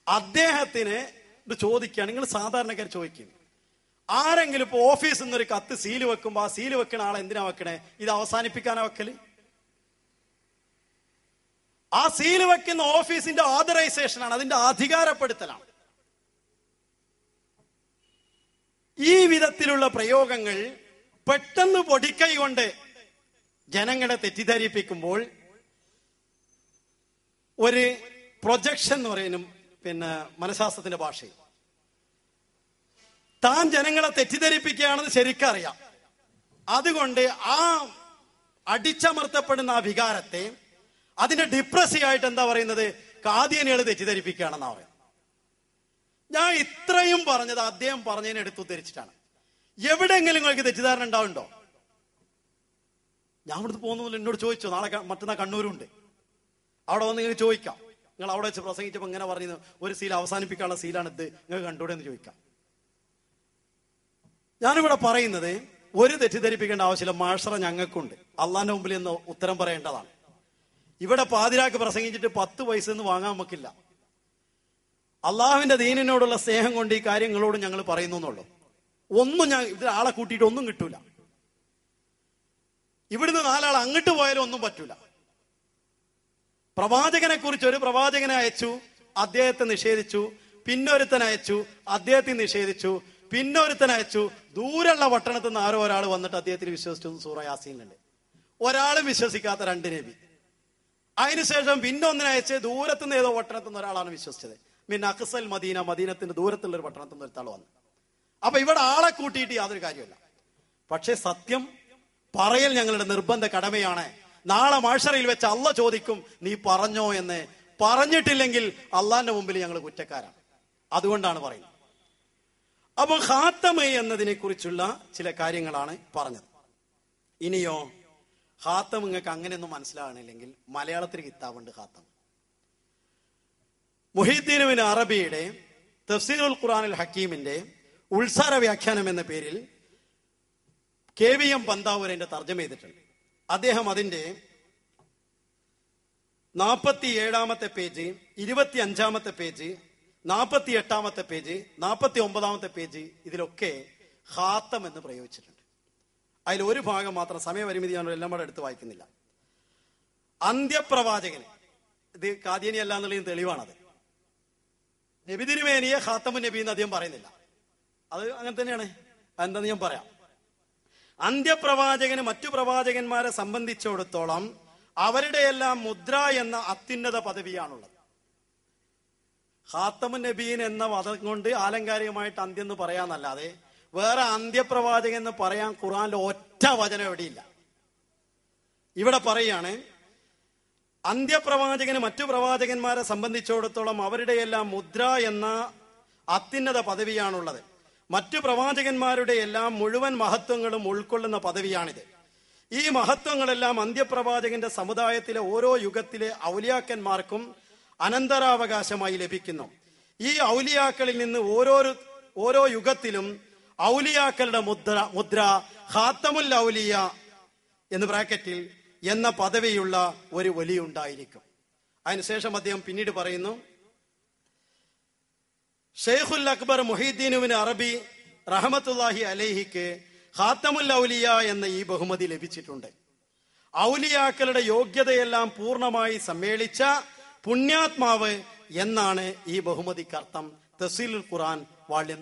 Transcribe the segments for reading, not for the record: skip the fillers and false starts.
അദ്ദേഹത്തിന് ഇത് ചോദിക്കുകയാണ്. നിങ്ങൾ സാധാരണക്കാർ ചോദിക്കും, ആരെങ്കിലും ഇപ്പൊ ഓഫീസിൽ നിന്നൊരു കത്ത് സീല് വെക്കുമ്പോ ആ സീല് വെക്കണ ആളെ എന്തിനാ വെക്കണേ? ഇത് അവസാനിപ്പിക്കാനാ വെക്കല്? ആ സീല് വെക്കുന്ന ഓഫീസിന്റെ ഓതറൈസേഷൻ ആണ്, അതിന്റെ അധികാരപ്പെടുത്തലാണ്. ഈ വിധത്തിലുള്ള പ്രയോഗങ്ങൾ പെട്ടെന്ന് പൊടിക്കൈ കൊണ്ട് ജനങ്ങളെ തെറ്റിദ്ധരിപ്പിക്കുമ്പോൾ ഒരു പ്രൊജക്ഷൻ എന്ന് പറയുന്നു മനഃശാസ്ത്രത്തിന്റെ ഭാഷയിൽ താൻ ജനങ്ങളെ തെറ്റിദ്ധരിപ്പിക്കുകയാണെന്ന് ശരിക്കറിയാം. അതുകൊണ്ട് ആ അടിച്ചമർത്തപ്പെടുന്ന ആ വികാരത്തെ അതിന്റെ ഡിപ്രസീവ് ആയിട്ട് എന്താ പറയുന്നത്? കാദിയനികൾ തെറ്റിദ്ധരിപ്പിക്കുകയാണെന്നാ പറയുന്നത്. ഞാൻ ഇത്രയും പറഞ്ഞത് അദ്ദേഹം പറഞ്ഞതിനെ എടുത്തുദ്ധരിച്ചിട്ടാണ്. എവിടെയെങ്കിലും നിങ്ങൾക്ക് തെറ്റിദ്ധാരണ ഉണ്ടാവുണ്ടോ? ഞാൻ ഇവിടുന്ന് പോകുന്നില്ല, എന്നോട് ചോദിച്ചോ, നാളെ മറ്റന്നാൾ കണ്ണൂരുണ്ട്, അവിടെ വന്ന് നിങ്ങൾക്ക് ചോദിക്കാം. നിങ്ങൾ അവിടെ വെച്ച് പ്രസംഗിച്ചപ്പോൾ ഇങ്ങനെ പറഞ്ഞത് ഒരു സീൽ അവസാനിപ്പിക്കാനുള്ള സീലാണ് ഇത്, നിങ്ങൾക്ക് കണ്ടൂടെ എന്ന് ചോദിക്കാം. ഞാനിവിടെ പറയുന്നത് ഒരു തെറ്റിദ്ധരിപ്പിക്കേണ്ട ആവശ്യമില്ല. മാഷറ ഞങ്ങൾക്കുണ്ട്, അള്ളാന്റെ മുമ്പിൽ നിന്ന് ഉത്തരം പറയേണ്ടതാണ്. ഇവിടെ പാതിരാക്ക് പ്രസംഗിച്ചിട്ട് 10 പൈസ ഒന്നും വാങ്ങാൻ നമുക്കില്ല. അള്ളാഹുവിന്റെ ദീനിനോടുള്ള സ്നേഹം കൊണ്ട് ഈ കാര്യങ്ങളോട് ഞങ്ങൾ പറയുന്നു എന്നുള്ളൂ. ഒന്നും ഞാൻ ഇതിൽ ആളെ കൂട്ടിയിട്ട് ഒന്നും കിട്ടൂല. ഇവിടുന്ന് 4 ആൾ അങ്ങോട്ട് പോയാലും ഒന്നും പറ്റൂല. പ്രവാചകനെ കുറിച്ച് ഒരു പ്രവാചകനെ അയച്ചു, അദ്ദേഹത്തെ നിഷേധിച്ചു. പിന്നൊരുത്തനെ അയച്ചു, അദ്ദേഹത്തെ നിഷേധിച്ചു. പിന്നൊരുത്തനെ അയച്ചു, ദൂരെയുള്ള പട്ടണത്തിൽ നിന്ന് ആരോ ഒരാൾ വന്നിട്ട് അദ്ദേഹത്തിൽ വിശ്വസിച്ചു. സൂറ യാസീനിലുണ്ട്. ഒരാളും വിശ്വസിക്കാത്ത 2 നബി. അതിനുശേഷം പിന്നെ ഒന്നിനെ അയച്ച് ദൂരത്തുനിന്ന് ഏതോ പട്ടണത്തിൽ നിന്ന് ഒരാളാണ് വിശ്വസിച്ചത്. പിന്നെ അക്സൽ മദീന, മദീനത്തിന്റെ ദൂരത്തുള്ള ഒരു പട്ടണത്തിൽ നിന്ന് ഒരുത്താൾ വന്നു. അപ്പൊ ഇവിടെ ആളെ കൂട്ടിയിട്ട് യാതൊരു കാര്യമില്ല. പക്ഷെ സത്യം പറയൽ ഞങ്ങളുടെ നിർബന്ധ കടമയാണ്. നാളെ മഹ്ശറിൽ വെച്ച് അള്ള ചോദിക്കും, നീ പറഞ്ഞോ എന്ന്. പറഞ്ഞിട്ടില്ലെങ്കിൽ അള്ളാന്റെ മുമ്പിൽ ഞങ്ങൾ കുറ്റക്കാരാണ്. അതുകൊണ്ടാണ് പറയുന്നത്. അപ്പൊ ഖാത്തമ് എന്നതിനെ കുറിച്ചുള്ള ചില കാര്യങ്ങളാണ് പറഞ്ഞത്. ഇനിയോ ഖാത്തം നിങ്ങൾക്ക് അങ്ങനെയൊന്നും മനസ്സിലാകണില്ലെങ്കിൽ മലയാളത്തിൽ കിതാബുണ്ട് ഖാത്തം. മുഹീദ്ദീൻ ഇബ്നു അറബിയുടെ തഫ്സീറുൽ ഖുർആനുൽ ഹക്കീമിന്റെ ഉൾസാര വ്യാഖ്യാനം എന്ന പേരിൽ KVM പന്താവൂരിന്റെ തർജ്ജമ ചെയ്തിട്ടുണ്ട്. അദ്ദേഹം അതിന്റെ 47-ാമത്തെ പേജ്, 25-ാമത്തെ പേജ്, 48-ാമത്തെ പേജ്, 49-ാമത്തെ പേജ്, ഇതിലൊക്കെ ഖാത്തം എന്ന് പ്രയോഗിച്ചിട്ടുണ്ട്. അതിൽ ഒരു ഭാഗം മാത്രം, സമയപരിമിതി ഞാൻ എല്ലാം കൂടെ എടുത്ത് വായിക്കുന്നില്ല. അന്ത്യപ്രവാചകന്, ഇത് കാദിയനി അല്ല എന്നുള്ളതിന് തെളിവാണത്. നബി തിരുമേനിയെ ഖാത്തമുൻ നബി എന്ന് അദ്ദേഹം പറയുന്നില്ല. അത് അങ്ങനെ തന്നെയാണ്. എന്താന്ന് ഞാൻ പറയാം. അന്ത്യപ്രവാചകന് മറ്റു പ്രവാചകന്മാരെ സംബന്ധിച്ചിടത്തോളം അവരുടെ എല്ലാം മുദ്ര എന്ന അത്യുന്നത പദവിയാണുള്ളത്. ഖാത്തമുൻ നബീൻ എന്ന പദം കൊണ്ട് ആലങ്കാരികമായിട്ട് അന്ത്യം എന്ന് പറയാന്നല്ലാതെ വേറെ അന്ത്യപ്രവാചകൻ എന്ന് പറയാൻ ഖുർആനിൽ ഒറ്റ വചനം എവിടെയില്ല. ഇവിടെ പറയാണ്, അന്ത്യപ്രവാചകന് മറ്റു പ്രവാചകന്മാരെ സംബന്ധിച്ചിടത്തോളം അവരുടെ എല്ലാം മുദ്ര എന്ന അത്യുന്നത പദവിയാണുള്ളത്. മറ്റു പ്രവാചകന്മാരുടെ എല്ലാം മുഴുവൻ മഹത്വങ്ങളും ഉൾക്കൊള്ളുന്ന പദവിയാണിത്. ഈ മഹത്വങ്ങളെല്ലാം അന്ത്യപ്രവാചകന്റെ സമുദായത്തിലെ ഓരോ യുഗത്തിലെ ഔലിയാക്കന്മാർക്കും അനന്തരാവകാശമായി ലഭിക്കുന്നു. ഈ ഔലിയാക്കളിൽ നിന്ന് ഓരോ യുഗത്തിലും ഔലിയാക്കളുടെ മുദ്ര ഖാത്തമുൽ ഔലിയ എന്ന് ബ്രാക്കറ്റിൽ എന്ന പദവിയുള്ള ഒരു വലി ഉണ്ടായിരിക്കും. അതിനുശേഷം അദ്ദേഹം പിന്നീട് പറയുന്നു, ഷെയ്ഖുൽ അക്ബർ മുഹീദ്ദീൻ ഇബ്നു അറബി റഹ്മത്തുള്ളാഹി അലൈഹിക്ക് ഖാത്തമുൽ ഔലിയ എന്ന ഈ ബഹുമതി ലഭിച്ചിട്ടുണ്ട്. ഔലിയാക്കളുടെ യോഗ്യതയെല്ലാം പൂർണ്ണമായി സമ്മേളിച്ച പുണ്യാത്മാവ് എന്നാണ് ഈ ബഹുമതിക്കർത്ഥം. തഫ്സീലുൽ ഖുർആൻ വാള്യം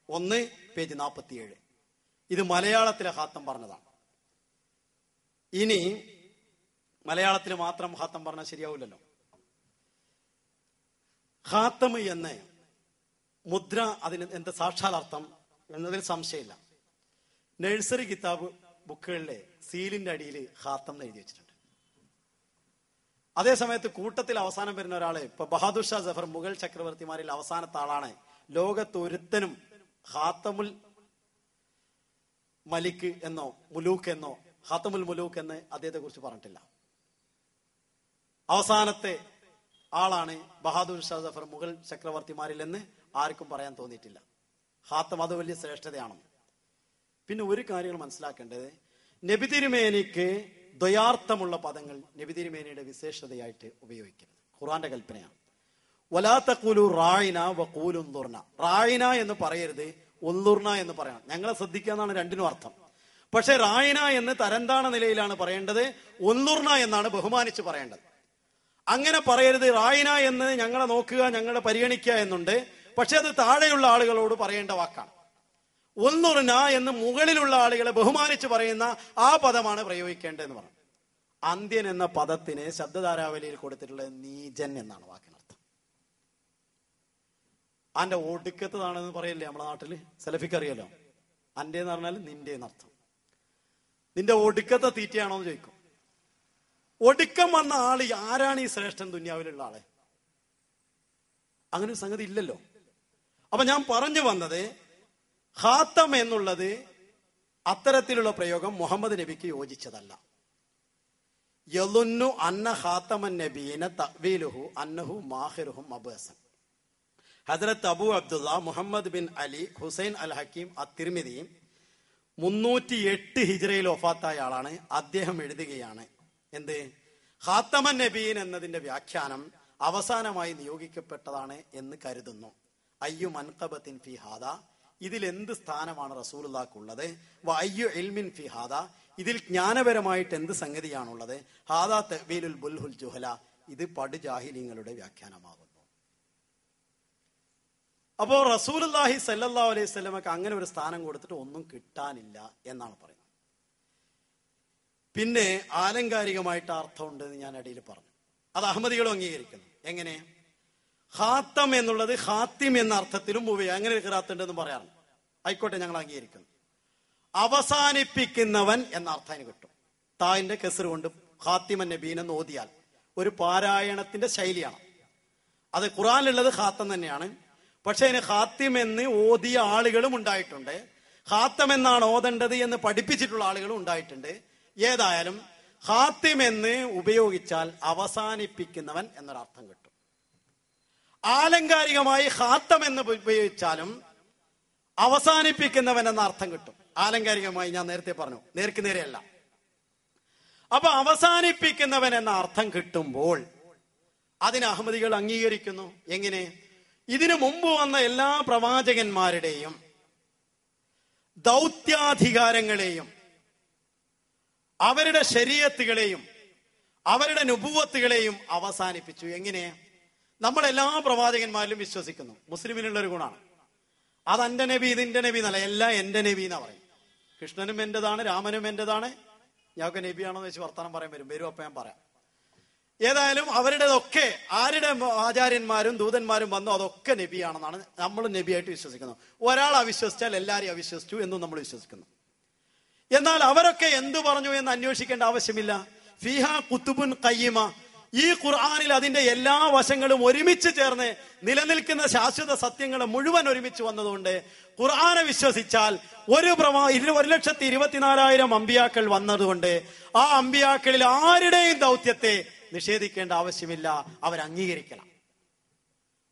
1 പേജ് 47. ഇത് മലയാളത്തിലെ ഖാത്തം പറഞ്ഞതാണ്. ഇനി മലയാളത്തിൽ മാത്രം ഖാത്തം പറഞ്ഞാൽ ശരിയാവില്ലല്ലോ. ഖാത്തം എന്ന് മുദ്ര, അതിന് എന്താ സാക്ഷാലർത്ഥം എന്നതിൽ സംശയമില്ല. നഴ്സറി കിതാബ് ബുക്കുകളിലെ സീലിന്റെ അടിയിൽ ഖാത്തം എന്ന് എഴുതി വെച്ചിട്ടുണ്ട്. അതേസമയത്ത് കൂട്ടത്തിൽ അവസാനം വരുന്ന ഒരാള്, ഇപ്പൊ ബഹാദുർ ഷാ ജഫർ മുഗൾ ചക്രവർത്തിമാരിൽ അവസാനത്തെ ആളാണ്. ലോകത്തൊരുത്തനും ഖാത്തമുൽ മലിക് എന്നോ മുലൂക്ക് എന്നോ ഖാത്തമുൽ മുലൂക്ക് എന്ന് അദ്ദേഹത്തെ കുറിച്ച് പറഞ്ഞിട്ടില്ല. അവസാനത്തെ ആളാണ് ബഹാദുർ ഷാ ജഫർ മുഗൾ ചക്രവർത്തിമാരിൽ എന്ന് ആർക്കും പറയാൻ തോന്നിയിട്ടില്ല. ഖാത്തം അത് വലിയ ശ്രേഷ്ഠതയാണ്. പിന്നെ ഒരു കാര്യങ്ങൾ മനസ്സിലാക്കേണ്ടത്, നബി തിരുമേനിക്ക് ദ്വയാർത്ഥമുള്ള പദങ്ങൾ നബി തിരുമേനിയുടെ വിശേഷതയായിട്ട് ഉപയോഗിക്കരുത്. ഖുർആന്റെ കൽപ്പനയാണ്. വലാ തഖൂലു റായിന വഖൂലു ഉൻദുർന. റായിന എന്ന് പറയരുത്, ഉൻദുർന എന്ന് പറയണം. ഞങ്ങളെ ശ്രദ്ധിക്കാന്നാണ് രണ്ടിനും അർത്ഥം. പക്ഷെ റായിന എന്ന് തരംതാണ നിലയിലാണ് പറയേണ്ടത്, ഉൻദുർന എന്നാണ് ബഹുമാനിച്ച് പറയേണ്ടത്. അങ്ങനെ പറയരുത്. റായിന എന്ന് ഞങ്ങളെ നോക്കുക, ഞങ്ങളെ പരിഗണിക്കുക എന്നുണ്ട്. പക്ഷെ അത് താഴെയുള്ള ആളുകളോട് പറയേണ്ട വാക്കാണ്. ഉൻദുർന എന്ന് മുകളിലുള്ള ആളുകളെ ബഹുമാനിച്ച് പറയുന്ന ആ പദമാണ് പ്രയോഗിക്കേണ്ടതെന്ന് പറഞ്ഞു. അന്ത്യൻ എന്ന പദത്തിന് ശബ്ദധാരാവലിയിൽ കൊടുത്തിട്ടുള്ളത് നീചൻ എന്നാണ് വാക്കിനർത്ഥം. അന്റെ ഒടുക്കത്തതാണെന്ന് പറയല്ലേ നമ്മളെ നാട്ടില്, സലഫിക്ക് അറിയാലോ. അന്റെ എന്ന് പറഞ്ഞാൽ നിന്റെ എന്നർത്ഥം. നിന്റെ ഒടുക്കത്തെ തീറ്റയാണോ എന്ന് ചോദിക്കും. ഒടുക്കം വന്ന ആള് ആരാണ് ഈ ശ്രേഷ്ഠൻ ദുന്യാവിലുള്ള ആള്? അങ്ങനെ ഒരു സംഗതി ഇല്ലല്ലോ. അപ്പൊ ഞാൻ പറഞ്ഞു വന്നത്, ഖാത്തം എന്നുള്ളത് അത്തരത്തിലുള്ള പ്രയോഗം മുഹമ്മദ് നബിക്ക് യോജിച്ചതല്ല. യളുന്നു അന്ന ഖാത്തമൻ നബീന തഅ്വീലുഹു അന്നഹു മാഹിറുഹും അബ്അസൻ. ഹസ്രത്ത് അബൂ അബ്ദുള്ള മുഹമ്മദ് ബിൻ അലി ഹുസൈൻ അൽ ഹക്കീം അത്തിർമിദി 308 ഹിജ്റയിൽ വഫാത്തായ ആളാണ്. അദ്ദേഹം എഴുതുകയാണ് എന്ത്? ഖാത്തമൻ നബീൻ എന്നതിന്റെ വ്യാഖ്യാനം അവസാനമായി നിയോഗിക്കപ്പെട്ടതാണ് എന്ന് കരുതുന്നു. അയ്യു മൻഖബത്തിൻ ഫി ഹാദ, ഇതിൽ എന്ത് സ്ഥാനമാണ് റസൂലുള്ളാഹിക്കുള്ളത്? വ അയ്യു ഇൽമിൻ ഫി ഹാദ, ഇതിൽ ജ്ഞാനപരമായിട്ട് എന്ത് സംഗതിയാണുള്ളത്? ഹാദാ തഅ്വീലുൽ ബുൽഹുൽ ജുഹല, ഇത് പടുജാഹിലീങ്ങളുടെ വ്യാഖ്യാനമാകുന്നു. അപ്പോ റസൂലുള്ളാഹി സ്വല്ലല്ലാഹു അലൈഹി വസല്ലമക്ക് അങ്ങനെ ഒരു സ്ഥാനം കൊടുത്തിട്ട് ഒന്നും കിട്ടാനില്ല എന്നാണ് പറയുന്നത്. പിന്നെ ആലങ്കാരികമായിട്ട് അർത്ഥമുണ്ട് എന്ന് ഞാൻ അടിയിൽ പറഞ്ഞു. അത് അഹമ്മദികളും അംഗീകരിക്കുന്നു. എങ്ങനെ? ഖാത്തം എന്നുള്ളത് ഖാത്തിം എന്ന അർത്ഥത്തിലും അങ്ങനെ ഒരു ഖിറാത്ത് ഉണ്ടെന്ന് പറയാറുണ്ട്. ആയിക്കോട്ടെ, ഞങ്ങൾ അംഗീകരിക്കുന്നു. അവസാനിപ്പിക്കുന്നവൻ എന്ന അർത്ഥം കിട്ടും. തായിന്റെ കെസർ കൊണ്ട് ഖാത്തിമൻ നബീൻ എന്ന് ഓതിയാൽ ഒരു പാരായണത്തിന്റെ ശൈലിയാണ്. അത് ഖുർആനിലുള്ളത് ഖാത്തം തന്നെയാണ്. പക്ഷെ അതിന് ഖാത്തിം എന്ന് ഓതിയ ആളുകളും ഉണ്ടായിട്ടുണ്ട്. ഖാത്തം എന്നാണ് ഓതേണ്ടത് എന്ന് പഠിപ്പിച്ചിട്ടുള്ള ആളുകളും ഉണ്ടായിട്ടുണ്ട്. ഏതായാലും ഖാത്തിം എന്ന് ഉപയോഗിച്ചാൽ അവസാനിപ്പിക്കുന്നവൻ എന്നൊരർത്ഥം കിട്ടും. ആലങ്കാരികമായി ഖാത്തം എന്ന് ഉപയോഗിച്ചാലും അവസാനിപ്പിക്കുന്നവൻ എന്ന അർത്ഥം കിട്ടും. ആലങ്കാരികമായി ഞാൻ നേരത്തെ പറഞ്ഞു, നേർക്ക് നേരെയല്ല. അപ്പൊ അവസാനിപ്പിക്കുന്നവൻ എന്ന അർത്ഥം കിട്ടുമ്പോൾ അതിന് അഹമ്മദികൾ അംഗീകരിക്കുന്നു. എങ്ങനെ? ഇതിനു മുമ്പ് വന്ന എല്ലാ പ്രവാചകന്മാരുടെയും ദൗത്യാധികാരങ്ങളെയും അവരുടെ ശരീഅത്തുകളെയും അവരുടെ നുബുവത്തുകളെയും അവസാനിപ്പിച്ചു. എങ്ങനെ? നമ്മളെല്ലാ പ്രവാചകന്മാരിലും വിശ്വസിക്കുന്നു. മുസ്ലിമിനുള്ള ഒരു ഗുണമാണ്. അത് എന്റെ നബി, ഇതിന്റെ നബി എന്നല്ല, എല്ലാം എന്റെ നബി എന്നാ പറയും. കൃഷ്ണനും എന്റേതാണ്, രാമനും എന്റേതാണ്. ഞങ്ങൾക്ക് നബിയാണോ എന്ന് വെച്ച് വർത്തമാനം പറയാൻ വരും. അപ്പൊ ഞാൻ പറയാം. ഏതായാലും അവരുടേതൊക്കെ ആരുടെ ആചാര്യന്മാരും ദൂതന്മാരും വന്നു അതൊക്കെ നബിയാണെന്നാണ് നമ്മൾ നബിയായിട്ട് വിശ്വസിക്കുന്നത്. ഒരാൾ അവിശ്വസിച്ചാൽ എല്ലാവരെയും അവിശ്വസിച്ചു എന്നും നമ്മൾ വിശ്വസിക്കുന്നു. എന്നാൽ അവരൊക്കെ എന്തു പറഞ്ഞു എന്ന് അന്വേഷിക്കേണ്ട ആവശ്യമില്ല. ഫീഹ കുത്തുബുൻ ഖയ്യിമ, ഈ ഖുർആനിൽ അതിന്റെ എല്ലാ വശങ്ങളും ഒരുമിച്ച് ചേർന്ന് നിലനിൽക്കുന്ന ശാശ്വത സത്യങ്ങൾ മുഴുവൻ ഒരുമിച്ച് വന്നതുകൊണ്ട് ഖുർആനെ വിശ്വസിച്ചാൽ 1,24,000 അമ്പിയാക്കൾ വന്നതുകൊണ്ട് ആ അമ്പിയാക്കളിൽ ആരുടെയും ദൗത്യത്തെ നിഷേധിക്കേണ്ട ആവശ്യമില്ല, അവർ അംഗീകരിക്കണം.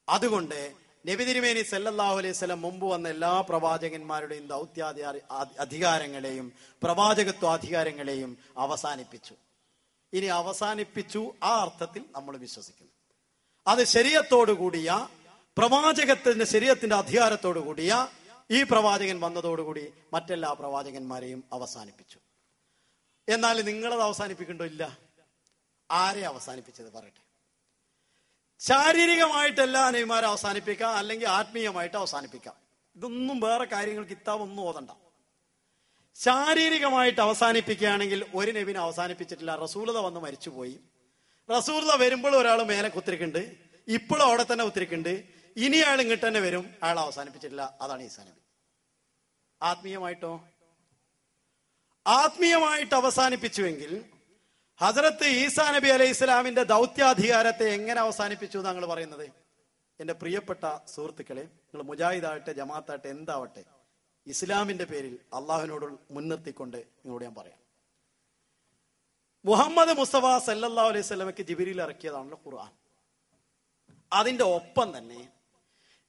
അതുകൊണ്ട് നബി തിരുമേനി സല്ലല്ലാഹു അലൈഹി വസല്ലം മുമ്പ് വന്ന എല്ലാ പ്രവാചകന്മാരുടെയും അധികാരങ്ങളെയും പ്രവാചകത്വ അധികാരങ്ങളെയും അവസാനിപ്പിച്ചു. ഇനി അവസാനിപ്പിച്ചു ആ അർത്ഥത്തിൽ നമ്മൾ വിശ്വസിക്കുന്നു. അത് ശരീഅത്തോടു കൂടിയ പ്രവാചകത്തിന്റെ ശരീഅത്തിന്റെ അധികാരത്തോടു കൂടിയ ഈ പ്രവാചകൻ വന്നതോടുകൂടി മറ്റെല്ലാ പ്രവാചകന്മാരെയും അവസാനിപ്പിച്ചു. എന്നാൽ നിങ്ങളത് അവസാനിപ്പിക്കണ്ടോ? ഇല്ല. ആരെ അവസാനിപ്പിച്ചത് പറയട്ടെ. ശാരീരികമായിട്ടല്ല നബിമാരെ അവസാനിപ്പിക്കാം, അല്ലെങ്കിൽ ആത്മീയമായിട്ട് അവസാനിപ്പിക്കാം. ഇതൊന്നും വേറെ കാര്യങ്ങൾ കിതാബൊന്നും ഓതണ്ട. ശാരീരികമായിട്ട് അവസാനിപ്പിക്കുകയാണെങ്കിൽ ഒരു നബിനെ അവസാനിപ്പിച്ചിട്ടില്ല. റസൂലത വന്ന് മരിച്ചുപോയി. റസൂലത വരുമ്പോൾ ഒരാൾ മേലെ കുത്തിരിക്കുന്നുണ്ട്, ഇപ്പോഴും അവിടെ തന്നെ കുത്തിരിക്കുന്നുണ്ട്. ഇനി അയാൾ ഇങ്ങോട്ട് തന്നെ വരും, അയാൾ അവസാനിപ്പിച്ചിട്ടില്ല. അതാണ് ഈസാ നബി. ആത്മീയമായിട്ടോ? ആത്മീയമായിട്ട് അവസാനിപ്പിച്ചുവെങ്കിൽ ഹസ്രത്ത് ഈസാ നബി അലൈഹി ഇസ്ലാമിന്റെ ദൗത്യാധികാരത്തെ എങ്ങനെ അവസാനിപ്പിച്ചു എന്നാണ് പറയുന്നത്? എന്റെ പ്രിയപ്പെട്ട സുഹൃത്തുക്കളെ, നിങ്ങൾ മുജാഹിദാവട്ടെ ജമാഅത്താവട്ടെ എന്താവട്ടെ, ഇസ്ലാമിന്റെ പേരിൽ അള്ളാഹുവിനോട് മുൻനിർത്തിക്കൊണ്ട് നിങ്ങളോട് ഞാൻ പറയാം. മുഹമ്മദ് മുസ്തഫ സല്ലല്ലാഹു അലൈഹി വസല്ലമക്ക് ജിബ്രീൽ ഇറക്കിയതാണല്ലോ ഖുർആൻ. അതിന്റെ ഒപ്പം തന്നെ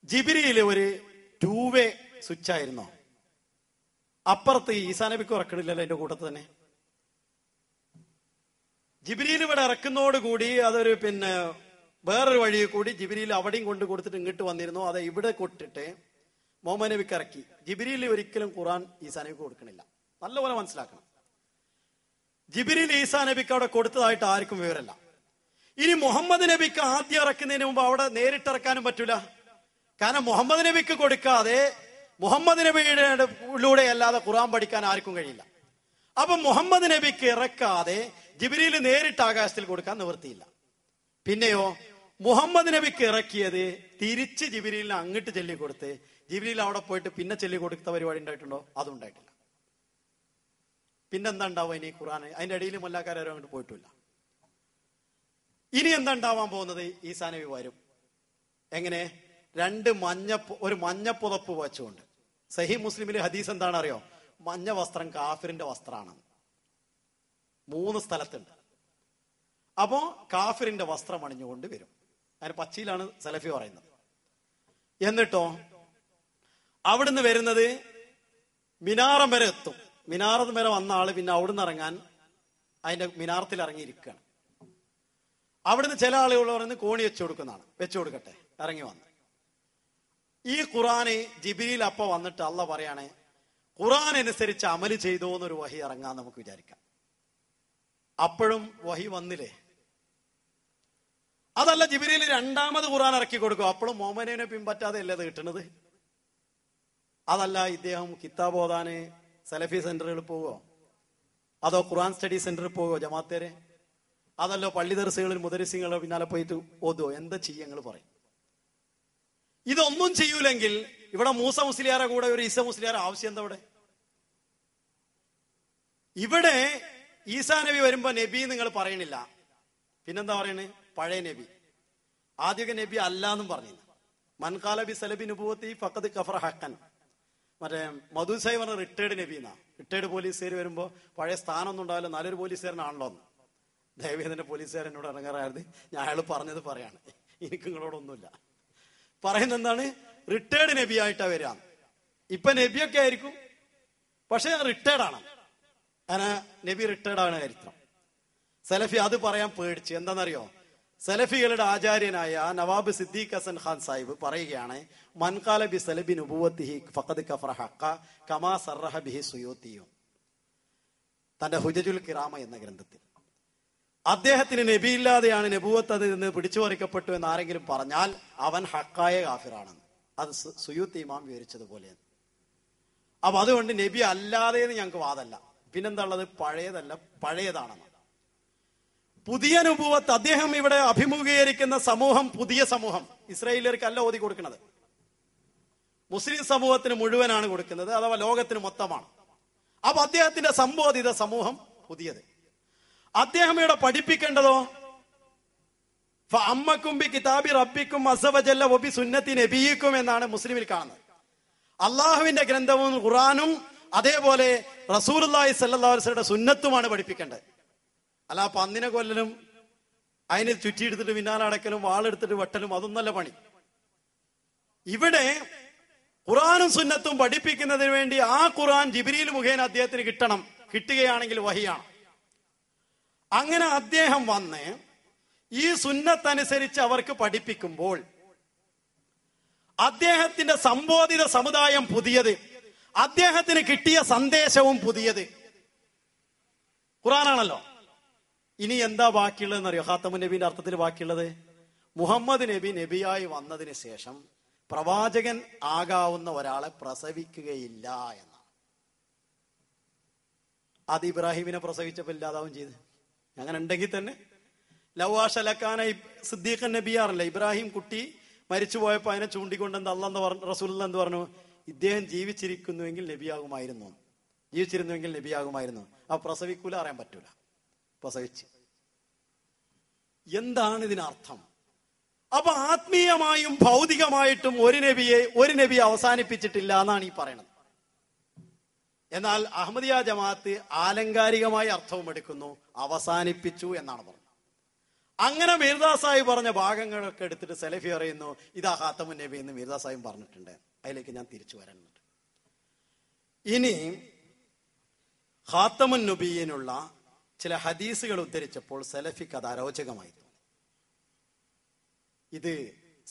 ജിബ്രീൽ ഒരു 2-വേ സ്വിച്ച് ആയിരുന്നോ? അപ്പുറത്ത് ഈസാ നബിക്ക് ഇറക്കണില്ലല്ലോ അതിന്റെ കൂട്ടത്തിൽ തന്നെ. ജിബ്രീൽ ഇവിടെ ഇറക്കുന്നതോടുകൂടി അതൊരു വേറൊരു വഴി കൂടി ജിബ്രീൽ അവിടെയും കൊണ്ട് കൊടുത്തിട്ട് ഇങ്ങോട്ട് വന്നിരുന്നു. അത് ഇവിടെ കൊട്ടിട്ട് മുഹമ്മദ് നബിക്ക് ഇറക്കി. ജിബ്രീൽ ഒരിക്കലും ഖുർആൻ ഈസാ നബിക്ക് കൊടുക്കണില്ല. നല്ലപോലെ മനസ്സിലാക്കണം. ജിബ്രീൽ ഈസാ നബിക്ക് അവിടെ കൊടുത്തതായിട്ട് ആർക്കും വിവരമല്ല. ഇനി മുഹമ്മദ് നബിക്ക് ആദ്യം ഇറക്കുന്നതിന് മുമ്പ് അവിടെ നേരിട്ടിറക്കാനും പറ്റൂല. കാരണം മുഹമ്മദ് നബിക്ക് കൊടുക്കാതെ മുഹമ്മദ് നബിയിലൂടെ അല്ലാതെ ഖുർആൻ പഠിക്കാൻ ആർക്കും കഴിയില്ല. അപ്പൊ മുഹമ്മദ് നബിക്ക് ഇറക്കാതെ ജിബ്രീൽ നേരിട്ട് ആകാശത്തിൽ കൊടുക്കാൻ നിവൃത്തിയില്ല. പിന്നെയോ മുഹമ്മദ് നബിക്ക് ഇറക്കിയത് തിരിച്ച് ജിബ്രീലിനെ അങ്ങോട്ട് ചൊല്ലിക്കൊടുത്ത് ജിബ്രീൽ അവിടെ പോയിട്ട് പിന്നെ ചൊല്ലിക്കൊടുത്ത പരിപാടി ഉണ്ടായിട്ടുണ്ടോ? അതും ഉണ്ടായിട്ടില്ല. പിന്നെന്താ ഉണ്ടാവുക ഇനി ഖുർആൻ? അതിന്റെ ഇടയിൽ മല്ലാക്കാരും അങ്ങോട്ട് പോയിട്ടില്ല. ഇനി എന്താ ഉണ്ടാവാൻ പോകുന്നത്? ഈസാ നബി വരും. എങ്ങനെ? ഒരു മഞ്ഞപ്പുതപ്പ് വെച്ചുകൊണ്ട്. സഹീ മുസ്ലിമിലെ ഹദീസ് എന്താണ് അറിയോ? മഞ്ഞ വസ്ത്രം കാഫിറിന്റെ വസ്ത്രമാണ്. 3 സ്ഥലത്തുണ്ട്. അപ്പോ കാഫിറിന്റെ വസ്ത്രം അണിഞ്ഞുകൊണ്ട് വരും. അതിന് പച്ചയിലാണ് സലഫി പറയുന്നത്. എന്നിട്ടോ അവിടുന്ന് വരുന്നത് മിനാറം വരെ എത്തും. മിനാറം വരെ വന്ന ആള് പിന്നെ അവിടുന്ന് ഇറങ്ങാൻ അതിന്റെ മിനാറത്തിൽ ഇറങ്ങിയിരിക്കുകയാണ്. അവിടുന്ന് ചില ആളുകൾ പറയുന്നത് കോണി വെച്ചു കൊടുക്കുന്നതാണ്. വെച്ചു കൊടുക്കട്ടെ, ഇറങ്ങി വന്ന്. ഈ ഖുർആന് ജിബ്രീൽ അപ്പ വന്നിട്ട് അള്ള പറയാണ് ഖുർആൻ അനുസരിച്ച് അമല് ചെയ്തോ എന്നൊരു വഹി ഇറങ്ങാൻ നമുക്ക് വിചാരിക്കാം. അപ്പോഴും വഹി വന്നില്ലേ? അതല്ല, ജിബ്രീൽ രണ്ടാമത് ഖുർആൻ ഇറക്കി കൊടുക്കും. അപ്പോഴും മുഹമ്മദിനെ പിൻപറ്റാതെ അല്ലേ അത് കിട്ടുന്നത്? അതല്ല, ഇദ്ദേഹം കിതാബ് ഓതാന് സലഫി സെന്ററുകളിൽ പോവോ? അതോ ഖുർആൻ സ്റ്റഡി സെന്ററിൽ പോവോ ജമാഅത്തേരെ? അതല്ലോ പള്ളി ദർസുകളിൽ മുദരിസിങ്ങളുടെ പിന്നാലെ പോയിട്ട് ഓതുവോ? എന്താ ചെയ്യങ്ങൾ പറയും. ഇതൊന്നും ചെയ്യൂലെങ്കിൽ ഇവിടെ മൂസ മുസ്ലിയാരെ കൂടെ ഒരു ഈസ മുസ്ലിയാരെ ആവശ്യം എന്താ? ഇവിടെ ഈസാ നബി വരുമ്പോ നബി നിങ്ങൾ പറയണില്ല. പിന്നെന്താ പറയണേ? പഴയ നബി. ആദ്യമൊക്കെ നബി അല്ലാന്നും പറഞ്ഞിരുന്നു. മൻകാല ബി സലബി നുബുവത്തി ഫഖദ് കഫറ ഹഖൻ. മറ്റേ മധുസൈ പറഞ്ഞ റിട്ടയർഡ് നബി എന്നാ. റിട്ടയർഡ് പോലീസുകാർ വരുമ്പോ പഴയ സ്ഥാനമൊന്നും ഉണ്ടാവില്ല, നല്ലൊരു പോലീസുകാരനാണല്ലോ എന്ന്. ദയവേദന്റെ പോലീസുകാരൻ എന്നോട് ഇറങ്ങാറായത്. ഞാൻ അയാൾ പറഞ്ഞത് പറയാണ്, എനിക്ക് നിങ്ങളോടൊന്നുമില്ല. പറയുന്നത് എന്താണ്? റിട്ടയർഡ് നബി ആയിട്ടാ വരിക. ഇപ്പൊ നബിയൊക്കെ ആയിരിക്കും, പക്ഷെ റിട്ടയർഡ് ആണ്. അങ്ങനെ നബി റിട്ടയർഡ് ആണ് ചരിത്രം. സലഫി അത് പറയാൻ പേടിച്ച്. എന്താണെന്നറിയോ? സലഫികളുടെ ആചാര്യനായ നവാബ് സിദ്ദീഖ് ഹസൻ ഖാൻ സാഹിബ് പറയുകയാണ്, മൻകാല ബി സലബി നുബുവത്തിഹി ഫഖദ് കഫറ ഹഖ കമാ സറഹ ബിഹി സുയൂത്തിയും. തന്റെ ഹുജജുൽ കിറാമ എന്ന ഗ്രന്ഥത്തിൽ അദ്ദേഹത്തിന് നബിയില്ലാതെയാണ് നബുവത്ത് അതിൽ നിന്ന് പിടിച്ചു പറിക്കപ്പെട്ടു എന്ന് ആരെങ്കിലും പറഞ്ഞാൽ അവൻ ഹക്കായ കാഫിറാണെന്ന്. അത് സുയൂത്തി ഇമാം വിവരിച്ചതുപോലെ. അപ്പൊ അതുകൊണ്ട് നബി അല്ലാതെ ഞങ്ങൾക്ക് വാദമല്ല. പിന്നെന്താ ഉള്ളത്? പഴയതല്ല, പഴയതാണെന്ന്. പുതിയ നുബുവത്ത് അദ്ദേഹം ഇവിടെ അഭിമുഖീകരിക്കുന്ന സമൂഹം പുതിയ സമൂഹം. ഇസ്രായേലിയർക്കല്ല ഓതി കൊടുക്കുന്നത്, മുസ്ലിം സമൂഹത്തിന് മുഴുവനാണ് കൊടുക്കുന്നത്, അഥവാ ലോകത്തിന് മൊത്തമാണ്. അപ്പൊ അദ്ദേഹത്തിന്റെ സംബോധിത സമൂഹം പുതിയത്. അദ്ദേഹം ഇവിടെ പഠിപ്പിക്കേണ്ടതോ അമ്മക്കും ബി കിതാബി റബ്ബിക്കും അസ്സവജല്ല വബി സുന്നത്തി നബിയിക്കും എന്നാണ് മുസ്ലിമിൽ കാണുന്നത്. അള്ളാഹുവിന്റെ ഗ്രന്ഥവും ഖുർആനും അതേപോലെ റസൂലുള്ളാഹി സ്വല്ലല്ലാഹു അലൈഹി വസല്ലമയുടെ സുന്നത്തുമാണ് പഠിപ്പിക്കേണ്ടത്. അല്ല പന്നിനെ കൊല്ലലും അതിനെ ചുറ്റിയെടുത്തിട്ട് പിന്നാലെ അടക്കലും വാളെടുത്തിട്ട് വെട്ടലും അതൊന്നല്ല പണി. ഇവിടെ ഖുർആനും സുന്നത്തും പഠിപ്പിക്കുന്നതിന് വേണ്ടി ആ ഖുർആൻ ജിബ്രീൽ മുഖേന അദ്ദേഹത്തിന് കിട്ടണം. കിട്ടുകയാണെങ്കിൽ വഹിയാണ്. അങ്ങനെ അദ്ദേഹം വന്ന് ഈ സുന്നത്തനുസരിച്ച് അവർക്ക് പഠിപ്പിക്കുമ്പോൾ അദ്ദേഹത്തിന്റെ സംബോധിത സമുദായം പുതിയത്, അദ്ദേഹത്തിന് കിട്ടിയ സന്ദേശവും പുതിയത്. ഖുർആനാണല്ലോ. ഇനി എന്താ ബാക്കിയുള്ളതെന്നറിയോ? ഖാത്തമുൻ നബിന്റെ അർത്ഥത്തിൽ ബാക്കിയുള്ളത് മുഹമ്മദ് നബി നബിയായി വന്നതിന് ശേഷം പ്രവാചകൻ ആകാവുന്ന ഒരാളെ പ്രസവിക്കുകയില്ല എന്നാണ്. അത് ഇബ്രാഹിമിനെ പ്രസവിച്ചപ്പോൾ ഇല്ലാതാവും ചെയ്ത്. അങ്ങനെ ഉണ്ടെങ്കിൽ തന്നെ ലവാഷലക്കാന സിദ്ദീഖൻ നബിയാറല്ല. ഇബ്രാഹിം കുട്ടി മരിച്ചു പോയപ്പോ അതിനെ ചൂണ്ടിക്കൊണ്ടെന്ന് അള്ളാഹ് പറഞ്ഞു, റസൂലുള്ളാഹി എന്ത് പറഞ്ഞു? ഇദ്ദേഹം ജീവിച്ചിരിക്കുന്നുവെങ്കിൽ നബിയാകുമായിരുന്നു, ജീവിച്ചിരുന്നുവെങ്കിൽ നബിയാകുമായിരുന്നു. ആ പ്രസവിക്കൂല, അറിയാൻ പറ്റൂല, പ്രസവിച്ച്. എന്താണ് ഇതിനർത്ഥം? അപ്പൊ ആത്മീയമായും ഭൗതികമായിട്ടും ഒരു നബിയെ അവസാനിപ്പിച്ചിട്ടില്ല എന്നാണ് ഈ പറയണത്. എന്നാൽ അഹമ്മദിയ ജമാഅത്ത് ആലങ്കാരികമായി അർത്ഥവും എടുക്കുന്നു, അവസാനിപ്പിച്ചു എന്നാണ് പറഞ്ഞത്. അങ്ങനെ മീർദാ സാഹിബ് പറഞ്ഞ ഭാഗങ്ങളൊക്കെ എടുത്തിട്ട് സലഫി അറിയുന്നു ഇതാ ഖാത്തമുൻ നബി എന്ന് മീർദാ സാഹിബ് പറഞ്ഞിട്ടുണ്ട്. അതിലേക്ക് ഞാൻ തിരിച്ചു വരാനുണ്ട്. ഇനി ഖാത്തമുൻ നബിയിനുള്ള ചില ഹദീസുകൾ ഉദ്ധരിച്ചപ്പോൾ സലഫിക്ക് അത് അരോചകമായി തോന്നി. ഇത്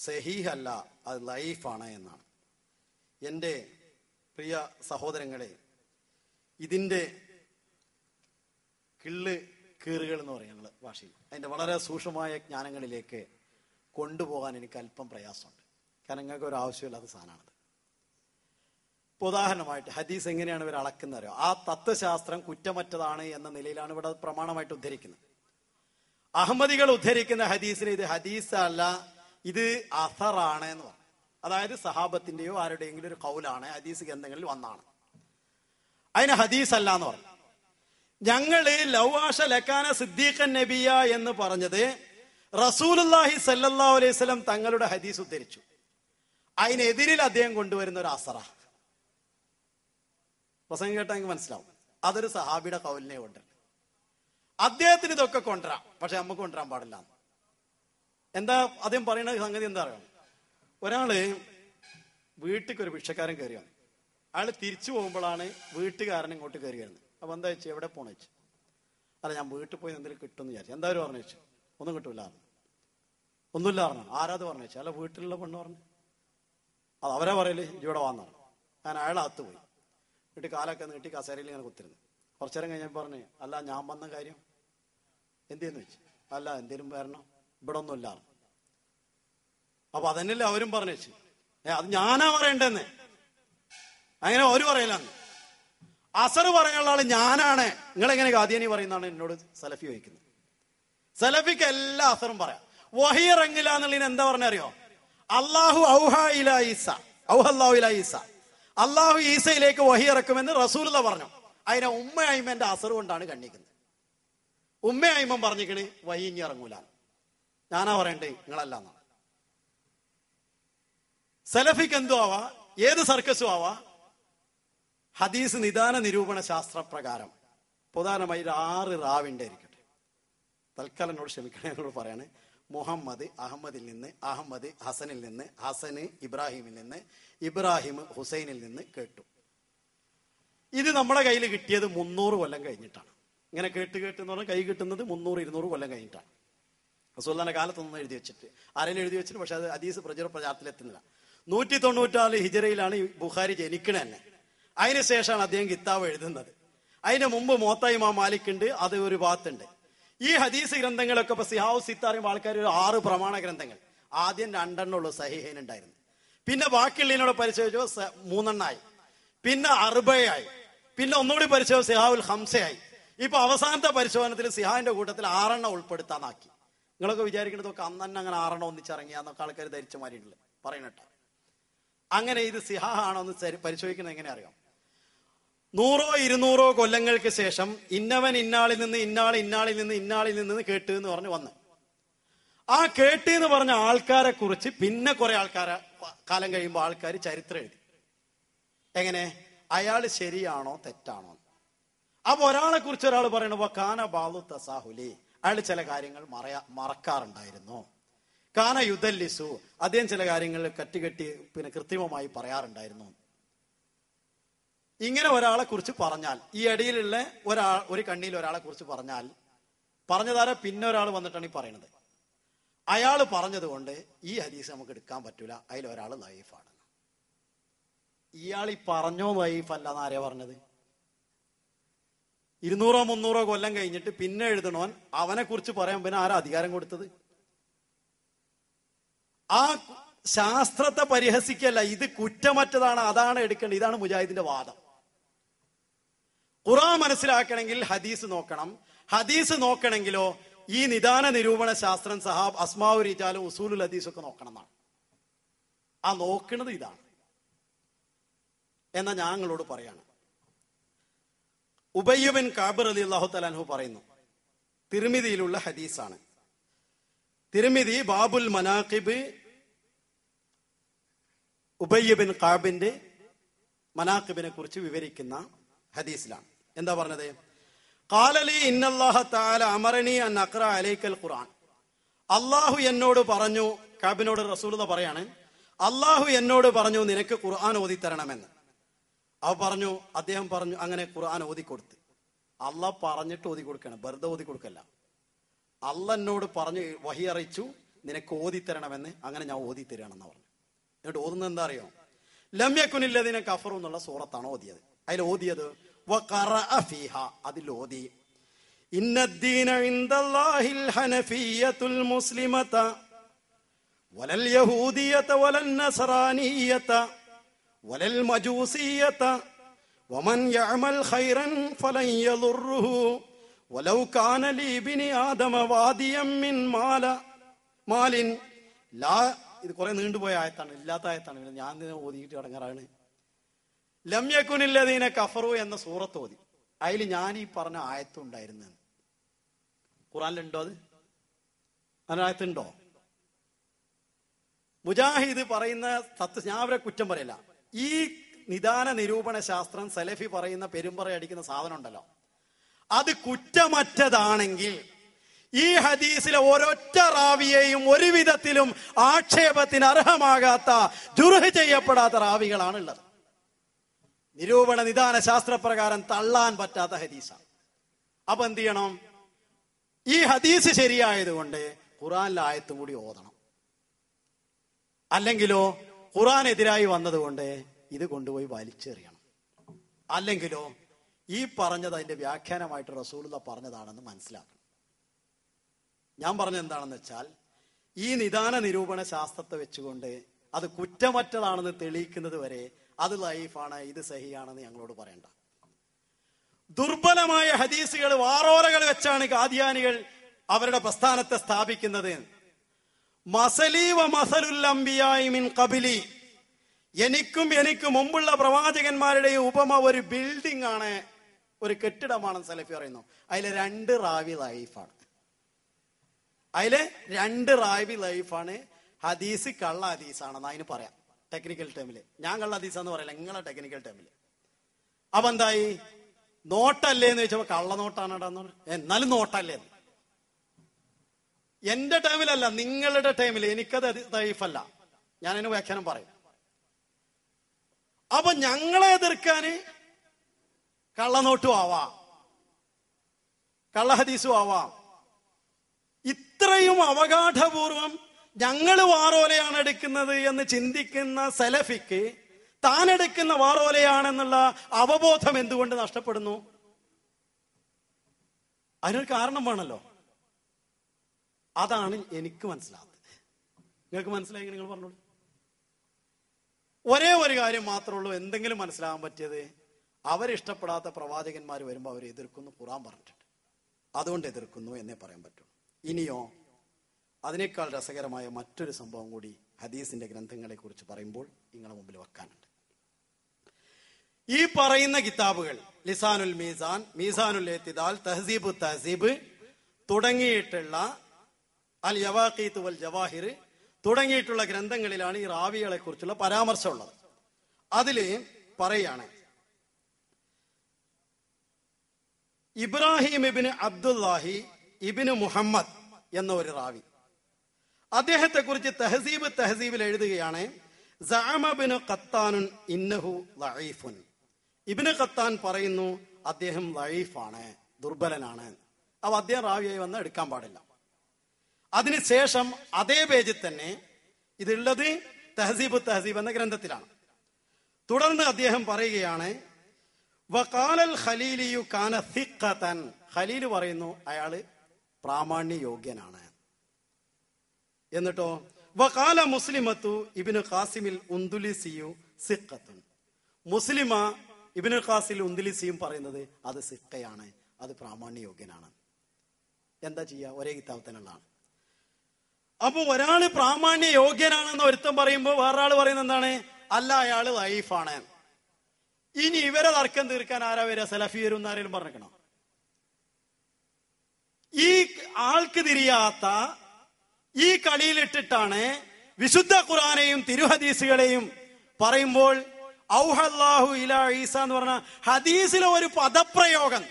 സഹീഹല്ല, അത് ലൈഫാണ് എന്നാണ്. എൻ്റെ പ്രിയ സഹോദരങ്ങളെ, ഇതിൻ്റെ കീറുകൾ എന്ന് പറയും ഞങ്ങൾ ഭാഷയിൽ. അതിൻ്റെ വളരെ സൂക്ഷ്മമായ ജ്ഞാനങ്ങളിലേക്ക് കൊണ്ടുപോകാൻ എനിക്ക് അല്പം പ്രയാസമുണ്ട്. കാരണം നിങ്ങൾക്ക് ഒരു ആവശ്യമില്ലാത്ത സാധനമാണത്. ഇപ്പോൾ ഉദാഹരണമായിട്ട് ഹദീസ് എങ്ങനെയാണ് ഇവർ അളക്കുന്നവരോ ആ തത്വശാസ്ത്രം കുറ്റമറ്റതാണ് എന്ന നിലയിലാണ് ഇവിടെ പ്രമാണമായിട്ട് ഉദ്ധരിക്കുന്നത്. അഹമ്മദികൾ ഉദ്ധരിക്കുന്ന ഹദീസിന് ഇത് ഹദീസ് അല്ല, ഇത് അസറാണ് എന്ന് പറഞ്ഞു. അതായത് സഹാബത്തിന്റെയോ ആരുടെയെങ്കിലും ഒരു കൗലാണ്, ഹദീസ് ഗ്രന്ഥങ്ങളിൽ വന്നാണ്. അതിന് ഹദീസ് അല്ല എന്ന് പറഞ്ഞു. ഞങ്ങള് ലൗആഷ ലക്കാന സിദ്ദീഖൻ നബിയ എന്ന് പറഞ്ഞത് റസൂലുള്ളാഹി സല്ലല്ലാഹു അലൈഹി വസല്ലം തങ്ങളുടെ ഹദീസ് ഉദ്ധരിച്ചു. അതിനെതിരിൽ അദ്ദേഹം കൊണ്ടുവരുന്ന ഒരു അസറ. പ്രസംഗം കേട്ടാൽ എനിക്ക് മനസ്സിലാവും. അതൊരു സഹാബിയുടെ കൗലിനെ കൊണ്ടുവരണം. അദ്ദേഹത്തിന് ഇതൊക്കെ കൊണ്ടുവരാം, പക്ഷെ നമുക്ക് കൊണ്ടുവരാൻ പാടില്ല. എന്താ അദ്ദേഹം പറയുന്ന സംഗതി എന്താ അറിയാം? ഒരാള് വീട്ടിലേക്ക് ഒരു ഭിക്ഷക്കാരൻ കയറി വന്നു. അയാൾ തിരിച്ചു പോകുമ്പോഴാണ് വീട്ടുകാരൻ ഇങ്ങോട്ട് കയറി വരുന്നത്. അപ്പൊ എന്താ വെച്ചു, എവിടെ പോണ വെച്ചു? അല്ല, ഞാൻ വീട്ടിൽ പോയി എന്തെങ്കിലും കിട്ടുമെന്ന് വിചാരിച്ചു. എന്തായാലും പറഞ്ഞു വെച്ചു, ഒന്നും കിട്ടൂല, ഒന്നുമില്ല പറഞ്ഞു. ആരാത് പറഞ്ഞു വെച്ചു? അല്ല, വീട്ടിലുള്ള പെണ്ണ് പറഞ്ഞു. അത് അവരാ പറയല്, ഇവിടെ വന്നു. ഞാൻ അയാൾ അകത്ത് പോയി. വീട്ടിൽ കാലൊക്കെ നീട്ടി കസേരയിൽ ഇങ്ങനെ കുത്തിരുന്നു. കുറച്ചു നേരം കഴിഞ്ഞപ്പോൾ പറഞ്ഞു, അല്ല ഞാൻ വന്ന കാര്യം എന്തെന്ന് വെച്ചു. അല്ല, എന്തേലും വരണം, ഇവിടെ ഒന്നുമില്ല. അപ്പൊ അതന്നെയല്ലേ അവരും പറഞ്ഞു വെച്ചു. അത് ഞാനാ പറയണ്ടെന്ന്. അങ്ങനെ അവര് പറയലാന്ന്. അസർ പറയാനുള്ള ആള് ഞാനാണ്. നിങ്ങളെങ്ങനെ ഖാദിയാനി പറയുന്നതാണ് എന്നോട് സലഫി ചോദിക്കുന്നത്. സലഫിക്ക് എല്ലാ അസറും പറയാം. വഹി ഇറങ്ങില്ല എന്നുള്ളതിന് എന്താ പറഞ്ഞറിയോ? അള്ളാഹു അള്ളാഹു ഈസയിലേക്ക് വഹി ഇറക്കുമെന്ന് റസൂലുള്ള പറഞ്ഞു. അതിനെ ഉമ്മ അയിമന്റെ അസർ കൊണ്ടാണ് കണ്ണിക്കുന്നത്. ഉമ്മ അയിമൻ പറഞ്ഞിക്കണ് വഹി ഇനി ഇറങ്ങൂല. ഞാനാ പറയണ്ടേ, നിങ്ങളല്ല എന്നാണ്. സലഫിക്ക് എന്തോ ആവാ, ഏത് സർക്കസും ആവാ. ഹദീസ് നിദാന നിരൂപണ ശാസ്ത്രപ്രകാരം ഉദാഹരണമായി 6 റാവിന്റെ ആയിരിക്കട്ടെ. തൽക്കാലം എന്നോട് ക്ഷമിക്കണേ, എന്നോട് പറയാണ്. മുഹമ്മദ് അഹമ്മദിൽ നിന്ന്, അഹമ്മദ് ഹസനിൽ നിന്ന്, ഹസന് ഇബ്രാഹിമിൽ നിന്ന്, ഇബ്രാഹിം ഹുസൈനിൽ നിന്ന് കേട്ടു. ഇത് നമ്മുടെ കയ്യിൽ കിട്ടിയത് 300 കൊല്ലം കഴിഞ്ഞിട്ടാണ്. ഇങ്ങനെ കേട്ട് എന്ന് പറഞ്ഞാൽ കൈ കിട്ടുന്നത് 300-200 കൊല്ലം കഴിഞ്ഞിട്ടാണ്. റസൂലുള്ളാഹിന്റെ കാലത്തൊന്നും എഴുതി വെച്ചിട്ട് ആരെങ്കിലും എഴുതി വെച്ചിട്ട്, പക്ഷെ അത് ഹദീസ് പ്രചാരത്തിലെത്തുന്നില്ല. 194 ഹിജറയിലാണ് ബുഖാരി ജനിക്കണ തന്നെ. അതിനുശേഷമാണ് അദ്ദേഹം കിതാബ് എഴുതുന്നത്. അതിന് മുമ്പ് മോത്ത ഇമാം മാലിക് ഉണ്ട്, അത് ഒരു ഭാഗത്തുണ്ട്. ഈ ഹദീസ് ഗ്രന്ഥങ്ങളൊക്കെ ഇപ്പൊ സിഹാവു സിത്താറിയും ആൾക്കാർ ഒരു 6 പ്രമാണ ഗ്രന്ഥങ്ങൾ. ആദ്യം 2 ഉള്ളൂ സഹീഹൈൻ ഉണ്ടായിരുന്നു. പിന്നെ ബാക്കിയുള്ളതിനോട് പരിശോധിച്ചോ 3 പിന്നെ 40 പിന്നെ ഒന്നുകൂടി പരിശോധിച്ചു സിഹാവുൽ ഹംസയായി. ഇപ്പൊ അവസാനത്തെ പരിശോധനത്തിൽ സിഹാന്റെ കൂട്ടത്തിൽ 6 ഉൾപ്പെടുത്താനാക്കി. നിങ്ങളൊക്കെ വിചാരിക്കുന്നതൊക്കെ അന്ന് തന്നെ അങ്ങനെ 6 ഒന്നിച്ചിറങ്ങിയാന്നൊക്കെ ആൾക്കാർ ധരിച്ച മാറിയിട്ടില്ല പറയണട്ടോ. അങ്ങനെ ഇത് സിഹാഹാണോ എന്ന് പരിശോധിക്കുന്നത് എങ്ങനെ അറിയാം? 100-200 കൊല്ലങ്ങൾക്ക് ശേഷം ഇന്നവൻ ഇന്നാളിൽ നിന്ന് ഇന്നാളിൽ നിന്ന് കേട്ട് എന്ന് പറഞ്ഞ് വന്ന് ആ കേട്ട് എന്ന് പറഞ്ഞ ആൾക്കാരെ കുറിച്ച് പിന്നെ കുറെ ആൾക്കാരെ കാലം കഴിയുമ്പോൾ ആൾക്കാർ ചരിത്രം എഴുതി. എങ്ങനെ? അയാൾ ശരിയാണോ തെറ്റാണോ? അപ്പൊ ഒരാളെ കുറിച്ച് ഒരാൾ പറയണ കാന ബാലു തസാഹുലി, അയാൾ ചില കാര്യങ്ങൾ മറക്കാറുണ്ടായിരുന്നു. കാന യുദല്ലിസു, അദ്ദേഹം ചില കാര്യങ്ങൾ കെട്ടി പിന്നെ കൃത്രിമമായി പറയാറുണ്ടായിരുന്നു. ഇങ്ങനെ ഒരാളെ കുറിച്ച് പറഞ്ഞാൽ, ഈ ഇടയിലുള്ള ഒരു കണ്ണിയിൽ ഒരാളെ കുറിച്ച് പറഞ്ഞതാരെ പിന്നെ ഒരാൾ വന്നിട്ടാണ് ഈ പറയണത്. അയാൾ പറഞ്ഞത് കൊണ്ട് ഈ ഹദീസ് നമുക്ക് എടുക്കാൻ പറ്റൂല, അതിലൊരാൾ ലൈഫാണ്. ഇയാൾ ഈ പറഞ്ഞോ ലൈഫല്ല എന്നാരെയാ പറഞ്ഞത്? 200-300 കൊല്ലം കഴിഞ്ഞിട്ട് പിന്നെ എഴുതണോൻ അവനെ കുറിച്ച് പറയാൻ പിന്നെ ആരാ അധികാരം കൊടുത്തത്? ആ ശാസ്ത്രത്തെ പരിഹസിക്കല്ല, ഇത് കുറ്റമറ്റതാണ്, അതാണ് എടുക്കേണ്ടത്. ഇതാണ് മുജാഹിദിന്റെ വാദം. ഖുർആൻ മനസ്സിലാക്കണമെങ്കിൽ ഹദീസ് നോക്കണം. ഹദീസ് നോക്കണമെങ്കിലോ ഈ നിദാന നിരൂപണ ശാസ്ത്രം, സഹാബ്, അസ്മാഉ റിജാലും ഉസൂലുൽ ഹദീസ് ഒക്കെ നോക്കണം എന്നാണ്. ആ നോക്കുന്നത് ഇതാണ് എന്നാ ഞങ്ങളോട് പറയാണ്. ഉബയ്യ് ബിൻ കഅബ് റളിയല്ലാഹു തആല അൻഹു പറയുന്നു, തിർമിദിയിലുള്ള ഹദീസാണ്. തിർമിദി ബാബുൽ മനാഖിബ്, ഉബയ്യ് ബിൻ കഅബിന്റെ മനാഖിബിനെ കുറിച്ച് വിവരിക്കുന്ന ഹദീസിലാണ്. എന്താ പറഞ്ഞത്? ഖാലലി ഇന്നല്ലാഹ തആല അമറനി അൻ അഖറ അലൈക്കൽ ഖുർആൻ. അല്ലാഹു എന്നോട് പറഞ്ഞു, കഅബിനോട് റസൂലുള്ളാഹി പറയാണ്, അല്ലാഹു എന്നോട് പറഞ്ഞു നിനക്ക് ഖുർആൻ ഓതി തരണമെന്ന്. അദ്ദേഹം പറഞ്ഞു, അങ്ങനെ ഖുർആൻ ഓതി കൊടുത്ത്. അള്ളാഹ് പറഞ്ഞിട്ട് ഓതി കൊടുക്കണം, വെറുതെ ഓതി കൊടുക്കല്ല. അള്ളാഹ് എന്നോട് പറഞ്ഞു, വഹി അറിയിച്ചു, നിനക്ക് ഓതിത്തരണമെന്ന്. അങ്ങനെ ഞാൻ ഓതിത്തരാണെന്ന് പറഞ്ഞു. എന്നിട്ട് ഓതുന്നത് എന്താ അറിയോ? ലംയക്കുനില്ലദീന കഫറു എന്നുള്ള സൂറത്താണ് ഓതിയത്. അതിൽ ഓതിയത് വഖറഅ ഫീഹ, അതിൽ ഓതി ഇന്നദ്ദീന ഇൻദല്ലാഹിൽ ഹനഫിയ്യത്തുൽ മുസ്ലിമത വലൽ യഹൂദിയ്യത വലൻ നസ്റാനിയ്യത വലൽ മജൂസിയ്യത വമൻ യഅമൽ ഖൈറൻ ഫലൻ യദുർറുഹു വലൗ കാന ലീബിനി ആദമ വാദിയം മിൻ മാലിൻ ലാ. ഇത് കുറെ നീണ്ടുപോയ ആയത്താണ്, ഇല്ലാത്ത ആയത്താണ്. ഞാൻ ഓതിയിട്ട് അടങ്ങാറാണ്. ലംയക്കുനില്ലദീന കഫറു എന്ന സൂറത്ത് ഓതി. അതിൽ ഞാൻ ഈ പറഞ്ഞ ആയത്തുണ്ടായിരുന്നു. ഖുറാനിലുണ്ടോ? അത് ആയത്തുണ്ടോ? മുജാഹിദ് പറയുന്ന ഞാൻ അവരെ കുറ്റം പറയില്ല. ഈ നിദാന നിരൂപണ ശാസ്ത്രം സലഫി പറയുന്ന പെരുമ്പറ അടിക്കുന്ന സാധനം ഉണ്ടല്ലോ, അത് കുറ്റമറ്റതാണെങ്കിൽ ഈ ഹദീസിലെ ഒരൊറ്റ റാവിയെയും ഒരു വിധത്തിലും ആക്ഷേപത്തിന് അർഹമാകാത്ത, ജുർഹ് ചെയ്യപ്പെടാത്ത റാവികളാണുള്ളത്. നിരൂപണ നിദാന ശാസ്ത്രപ്രകാരം തള്ളാൻ പറ്റാത്ത ഹദീസാണ്. അപ്പൊ എന്ത് ചെയ്യണം? ഈ ഹദീസ് ശരിയായതുകൊണ്ട് ഖുറാനിലെ ആയത്തും കൂടി ഓതണം. അല്ലെങ്കിലോ ഖുറാനെതിരായി വന്നതുകൊണ്ട് ഇത് കൊണ്ടുപോയി വലിച്ചെറിയണം. അല്ലെങ്കിലോ ഈ പറഞ്ഞത് അതിന്റെ വ്യാഖ്യാനമായിട്ട് റസൂലുള്ളാഹി പറഞ്ഞതാണെന്ന് മനസ്സിലാക്കണം. ഞാൻ പറഞ്ഞത് എന്താണെന്ന് വെച്ചാൽ, ഈ നിദാന നിരൂപണ ശാസ്ത്രത്തെ വെച്ചുകൊണ്ട് അത് കുറ്റമറ്റതാണെന്ന് തെളിയിക്കുന്നത് വരെ അത് ലൈഫാണ്, ഇത് സഹിയാണെന്ന് ഞങ്ങളോട് പറയണ്ട. ദുർബലമായ ഹദീസുകൾ വാറോലകൾ വെച്ചാണ് ഖാദിയാനികൾ അവരുടെ പ്രസ്ഥാനത്തെ സ്ഥാപിക്കുന്നത്. മസലി വ മസലുൽ അംബിയാഇ മിൻ ഖബലി, എനിക്ക് മുമ്പുള്ള പ്രവാചകന്മാരുടെയും ഉപമ ഒരു ബിൽഡിംഗ് ആണ്, ഒരു കെട്ടിടമാണെന്ന് സലഫി പറയുന്നു. അതിലെ 2 റാവി ലൈഫാണ്. ഹദീസ് കള്ള ഹദീസാണെന്ന് അതിന് പറയാം ടെക്നിക്കൽ ടൈമില്. ഞാൻ കള്ള ഹദീസാന്ന് പറയില്ല, നിങ്ങളെ ടെക്നിക്കൽ ടൈമില്. അപ്പൊ എന്തായി? നോട്ടല്ലേ എന്ന് ചോദിച്ചപ്പോ കള്ളനോട്ടാണെന്ന്. എന്നാലും നോട്ടല്ലേ? എന്റെ ടൈമിലല്ല, നിങ്ങളുടെ ടൈമിൽ. എനിക്കത് ദഈഫല്ല, ഞാനതിന് വ്യാഖ്യാനം പറയും. അപ്പൊ ഞങ്ങളെ എതിർക്കാന് കള്ളനോട്ടും ആവാം, കള്ള ഹദീസും ആവാം. ഇത്രയും അവഗാഠപൂർവം ഞങ്ങൾ വാറോലയാണ് എടുക്കുന്നത് എന്ന് ചിന്തിക്കുന്ന സലഫിക്ക് താൻ എടുക്കുന്ന വാറോലയാണെന്നുള്ള അവബോധം എന്തുകൊണ്ട് നഷ്ടപ്പെടുന്നു? അതിനൊരു കാരണം വേണമല്ലോ. അതാണ് എനിക്ക് മനസ്സിലാകുന്നത്. നിങ്ങൾക്ക് മനസ്സിലായെങ്കിൽ നിങ്ങൾ പറഞ്ഞോളൂ. ഒരേ ഒരു കാര്യം മാത്രമേ ഉള്ളൂ എന്തെങ്കിലും മനസ്സിലാകാൻ പറ്റിയത്, അവരിഷ്ടപ്പെടാത്ത പ്രവാചകന്മാർ വരുമ്പോൾ അവരെ എതിർക്കുന്നു. ഖുർആൻ പറഞ്ഞിട്ടുണ്ട്, അതുകൊണ്ട് എതിർക്കുന്നു എന്നേ പറയാൻ പറ്റുള്ളൂ. ഇനിയോ അതിനേക്കാൾ രസകരമായ മറ്റൊരു സംഭവം കൂടി ഹദീസിന്റെ ഗ്രന്ഥങ്ങളെ കുറിച്ച് പറയുമ്പോൾ നിങ്ങളുടെ മുമ്പിൽ വെക്കാനുണ്ട്. ഈ പറയുന്ന കിതാബുകൾ ലിസാനുൽ മീസാൻ, മീസാനുൽ ഇഅ്തിദാൽ, തഹ്സീബു തഹ്സീബ് തുടങ്ങിയിട്ടുള്ള അൽ യവാഖീത്ത് വൽ ജവാഹിർ തുടങ്ങിയിട്ടുള്ള ഗ്രന്ഥങ്ങളിലാണ് ഈ റാവികളെ കുറിച്ചുള്ള പരാമർശമുള്ളത്. അതില് പറയാണ്, ഇബ്രാഹിം ഇബ്നു അബ്ദുല്ലാഹി ഇബ്നു മുഹമ്മദ് എന്ന ഒരു റാവി, അദ്ദേഹത്തെ കുറിച്ച് തഹസീബിൽ എഴുതുകയാണ്, സഅമ ഇബ്നു ഖത്താനുൻ ഇന്നഹു ലഈഫുൻ. ഇബ്നു ഖത്താൻ പറയുന്നു അദ്ദേഹം ലഈഫാണ്, ദുർബലനാണ്. അപ്പൊ അദ്ദേഹം റാവിയായി വന്ന് എടുക്കാൻ പാടില്ല. അതിനുശേഷം അതേ പേജിൽ തന്നെ ഇതുള്ളത് തഹസീബ് എന്ന ഗ്രന്ഥത്തിലാണ്. തുടർന്ന് അദ്ദേഹം പറയുകയാണ്, വഖാലൽ ഖലീലിയു കാന സിഖ്ഖതൻ. ഖലീൽ പറയുന്നു അയാള് പ്രാമാണ്യ യോഗ്യനാണ്. എന്നിട്ടോ വഖാല മുസ്ലിമത്തു ഇബ്നു ഖാസിമിൽ ഉന്ദുലിസിയു സിഖ്ഖത്തുൻ. മുസ്ലിമ ഇബ്നു ഖാസിൽ ഉന്ദുലിസിയും പറയുന്നത് അത് സിഖ്ഖയാണ്, അത് പ്രാമാണ്യ യോഗ്യനാണ്. എന്താ ചെയ്യാ? ഒരേ കിതാബ് തന്നെയുള്ളതാണ്. അപ്പൊ ഒരാള് പ്രാമാണ്യ യോഗ്യനാണെന്ന് ഒരുത്തം പറയുമ്പോൾ വേറൊരാൾ പറയുന്നത് എന്താണ്? അല്ല, അയാള് ലൈഫാണ്. ഇനി ഇവരെ തർക്കം തീർക്കാൻ ആരാ വരിക? സലഫി വരും എന്നാരെങ്കിലും പറഞ്ഞിരിക്കണം. ഈ ആൾക്ക് തിരിയാത്ത ഈ കളിയിലിട്ടിട്ടാണ് വിശുദ്ധ ഖുർആനെയും തിരുഹദീസുകളെയും പറയുമ്പോൾ ഔഹല്ലാഹു ഇലാ ഈസ എന്ന് പറഞ്ഞ ഹദീസിലെ ഒരു പദപ്രയോഗം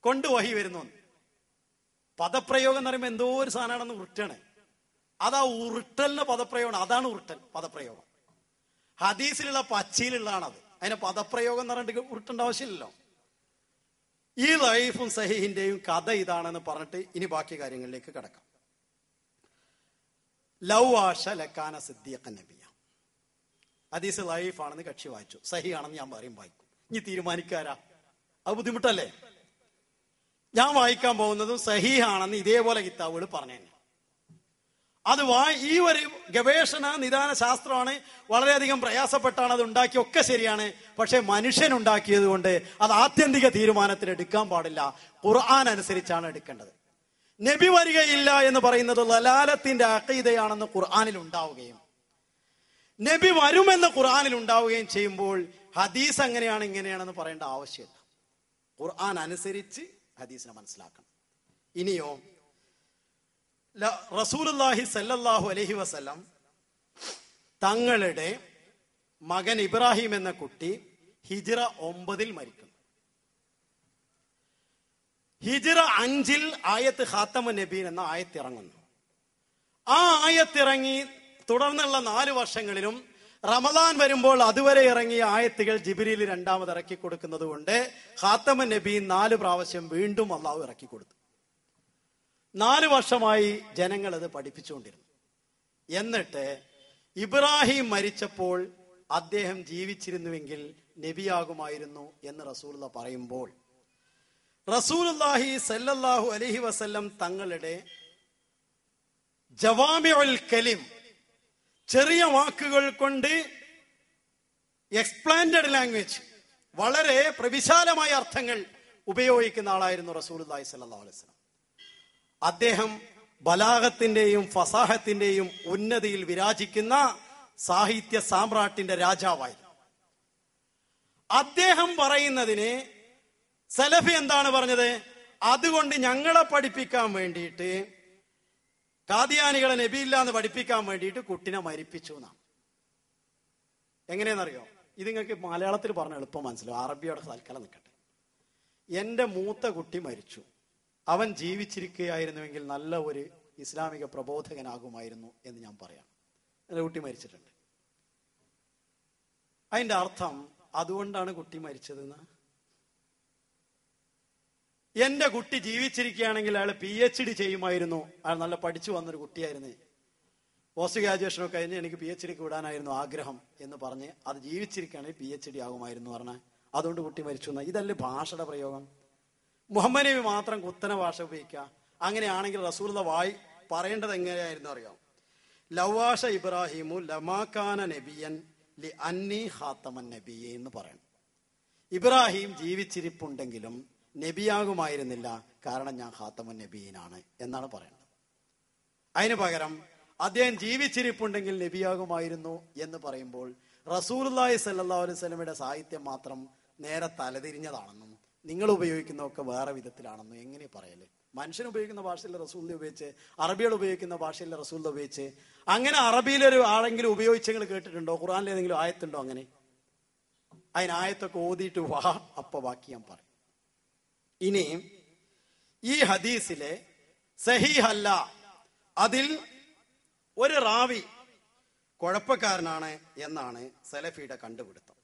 കൊണ്ട് വഹി വരുന്നു. പദപ്രയോഗം എന്ന് പറയുമ്പോൾ എന്തോ ഒരു സാധനമാണെന്ന് ഉരുട്ടാണ്. അതാ ഉരുട്ടലിന്റെ പദപ്രയോഗമാണ്. അതാണ് ഉരുട്ടൽ പദപ്രയോഗം. ഹദീസിലുള്ള പച്ചയിലുള്ളതാണത്. അതിനെ പദപ്രയോഗം എന്ന് പറഞ്ഞിട്ട് ഉരുട്ടേണ്ട ആവശ്യമില്ലല്ലോ. ഈ ലൈഫും സഹീഹിന്റെയും കഥ ഇതാണെന്ന് പറഞ്ഞിട്ട് ഇനി ബാക്കി കാര്യങ്ങളിലേക്ക് കിടക്കാം. ലൗ ആഷ ലക്കാന സിദ്ദീഖൻ നബിയ. ഹദീസ് ലൈഫ് ആണെന്ന് കക്ഷി വായിച്ചു, സഹി ആണെന്ന് ഞാൻ പറയും വായിക്കും. ഇനി തീരുമാനിക്കാരാ? അത് ബുദ്ധിമുട്ടല്ലേ? ഞാൻ വായിക്കാൻ പോകുന്നതും സഹീഹാണെന്ന് ഇതേപോലെ കിതാബുകൾ പറഞ്ഞു. അത് ഈ ഒരു ഗവേഷണ നിദാന ശാസ്ത്രമാണ്, വളരെയധികം പ്രയാസപ്പെട്ടാണ് അത് ഉണ്ടാക്കിയൊക്കെ ശരിയാണ്. പക്ഷെ മനുഷ്യൻ ഉണ്ടാക്കിയത് കൊണ്ട് അത് ആത്യന്തിക തീരുമാനത്തിൽ എടുക്കാൻ പാടില്ല, ഖുർആൻ അനുസരിച്ചാണ് എടുക്കേണ്ടത്. നബി വരികയില്ല എന്ന് പറയുന്നത് ലലാലത്തിന്റെ അഖീദയാണെന്ന് ഖുർആനിൽ ഉണ്ടാവുകയും നബി വരുമെന്ന് ഖുർആനിൽ ഉണ്ടാവുകയും ചെയ്യുമ്പോൾ ഹദീസ് അങ്ങനെയാണ് ഇങ്ങനെയാണെന്ന് പറയേണ്ട ആവശ്യമില്ല. ഖുർആൻ അനുസരിച്ച് ഹദീസിനെ മനസ്സിലാക്കണം. ഇനിയോ റസൂലുള്ളാഹി സല്ലല്ലാഹു അലൈഹി വസല്ലം തങ്ങളുടെ മകൻ ഇബ്രാഹിം എന്ന കുട്ടി ഹിജ്റ 9 മരിക്കുന്നു. ഹിജ്റ 5 ആയത്ത് ഖാത്തമുൻ നബീൻ എന്ന ആയത്ത് ഇറങ്ങുന്നു. ആ ആയത്തിറങ്ങി തുടർന്നുള്ള 4 വർഷങ്ങളിലും റമദാൻ വരുമ്പോൾ അതുവരെ ഇറങ്ങിയ ആയത്തുകൾ ജിബ്രീൽ രണ്ടാമത് ഇറക്കി കൊടുക്കുന്നത് കൊണ്ട് ഖാത്തമുൻ നബീൻ 4 പ്രാവശ്യം വീണ്ടും അള്ളാഹു ഇറക്കി കൊടുത്തു. 4 വർഷമായി ജനങ്ങൾ അത് പഠിപ്പിച്ചുകൊണ്ടിരുന്നു. എന്നിട്ട് ഇബ്രാഹിം മരിച്ചപ്പോൾ അദ്ദേഹം ജീവിച്ചിരുന്നുവെങ്കിൽ നബിയാകുമായിരുന്നു എന്ന് റസൂലുള്ളാഹി പറയുമ്പോൾ റസൂലുള്ളാഹി സല്ലല്ലാഹു അലൈഹി വസല്ലം തങ്ങളുടെ ജവാമിഉൽ കലിം, ചെറിയ വാക്കുകൾ കൊണ്ട് എക്സ്പ്ലാൻഡഡ് ലാംഗ്വേജ്, വളരെ പ്രവിശാലമായ അർത്ഥങ്ങൾ ഉപയോഗിക്കുന്ന ആളായിരുന്നു റസൂലുള്ളാഹി സ്വല്ലല്ലാഹു അലൈഹി വസല്ലം. അദ്ദേഹം ബലാഗത്തിന്റെയും ഫസാഹത്തിന്റെയും ഉന്നതിയിൽ വിരാജിക്കുന്ന സാഹിത്യ സാമ്രാട്ടിന്റെ രാജാവായിരുന്നു. അദ്ദേഹം പറയുന്നതിന് സലഫി എന്താണ് പറഞ്ഞത്? അതുകൊണ്ട് ഞങ്ങളെ പഠിപ്പിക്കാൻ വേണ്ടിയിട്ട്, ഖാദിയാനികളെ നബിയില്ല എന്ന് പഠിപ്പിക്കാൻ വേണ്ടിയിട്ട് കുട്ടിനെ മരിപ്പിച്ചു എന്നാണ്. എങ്ങനെയെന്നറിയോ? ഇത് നിങ്ങൾക്ക് മലയാളത്തിൽ പറഞ്ഞ എളുപ്പം മനസ്സിലാവും, അറബിയോടെ തൽക്കാലം നിൽക്കട്ടെ. എന്റെ മൂത്ത കുട്ടി മരിച്ചു, അവൻ ജീവിച്ചിരിക്കുകയായിരുന്നുവെങ്കിൽ നല്ല ഒരു ഇസ്ലാമിക പ്രബോധകനാകുമായിരുന്നു എന്ന് ഞാൻ പറയാം. എന്റെ കുട്ടി മരിച്ചിട്ടുണ്ട്. അതിന്റെ അർത്ഥം അതുകൊണ്ടാണ് കുട്ടി മരിച്ചതെന്ന്. എന്റെ കുട്ടി ജീവിച്ചിരിക്കുകയാണെങ്കിൽ അയാൾ PhD ചെയ്യുമായിരുന്നു, അയാൾ നല്ല പഠിച്ചു വന്നൊരു കുട്ടിയായിരുന്നു, പോസ്റ്റ് ഗ്രാജുവേഷനൊക്കെ കഴിഞ്ഞ് എനിക്ക് PhDക്ക് വിടാനായിരുന്നു ആഗ്രഹം എന്ന് പറഞ്ഞ് അത് ജീവിച്ചിരിക്കുകയാണെങ്കിൽ PhD ആകുമായിരുന്നു പറഞ്ഞാൽ അതുകൊണ്ട് കുട്ടി മരിച്ചു എന്നാ. ഇതല്ലേ ഭാഷയുടെ പ്രയോഗം? മുഹമ്മദ് നബി മാത്രം കുത്തന ഭാഷ ഉപയോഗിക്കുക. അങ്ങനെയാണെങ്കിൽ റസൂലുള്ളാഹി പറയേണ്ടത് എങ്ങനെയായിരുന്നു അറിയാം? ലവാഷ ഇബ്രാഹിമു ലമാകാന നബിയൻ ലി അന്നി ഖാത്തമൻ നബിയെ എന്ന് പറയണം. ഇബ്രാഹിം ജീവിച്ചിരിപ്പുണ്ടെങ്കിലും നബിയാകുമായിരുന്നില്ല, കാരണം ഞാൻ ഖാത്തമുൻ നബിയനാണ് എന്നാണ് പറയുന്നത്. അതിന് പകരം അദ്ദേഹം ജീവിച്ചിരിപ്പുണ്ടെങ്കിൽ നബിയാകുമായിരുന്നു എന്ന് പറയുമ്പോൾ റസൂലുള്ളാഹി സ്വല്ലല്ലാഹു അലൈഹി വസല്ലമയുടെ സാഹിത്യം മാത്രം നേരെ തലതിരിഞ്ഞതാണെന്നും നിങ്ങൾ ഉപയോഗിക്കുന്നതൊക്കെ വേറെ വിധത്തിലാണെന്നും എങ്ങനെ പറയല്? മനുഷ്യൻ ഉപയോഗിക്കുന്ന ഭാഷയിൽ റസൂൽ ഉപയോഗിച്ച്, അറബികൾ ഉപയോഗിക്കുന്ന ഭാഷയിൽ റസൂൽ ഉപയോഗിച്ച്, അങ്ങനെ അറബിയിലൊരു ആളെങ്കിലും ഉപയോഗിച്ചെങ്കിൽ കേട്ടിട്ടുണ്ടോ? ഖുർആനിൽ ഏതെങ്കിലും ആയത്തുണ്ടോ അങ്ങനെ? അതിനായത്തൊക്കെ ഓതിയിട്ട് വാ അപ്പൊ ബാക്കി ഞാൻ പറയും. ഇനി ഈ ഹദീസിലെ സഹീഹല്ല, അതിൽ ഒരു റാവി കുഴപ്പക്കാരനാണ് എന്നാണ് സലഫിയുടെ കണ്ടുപിടുത്തം.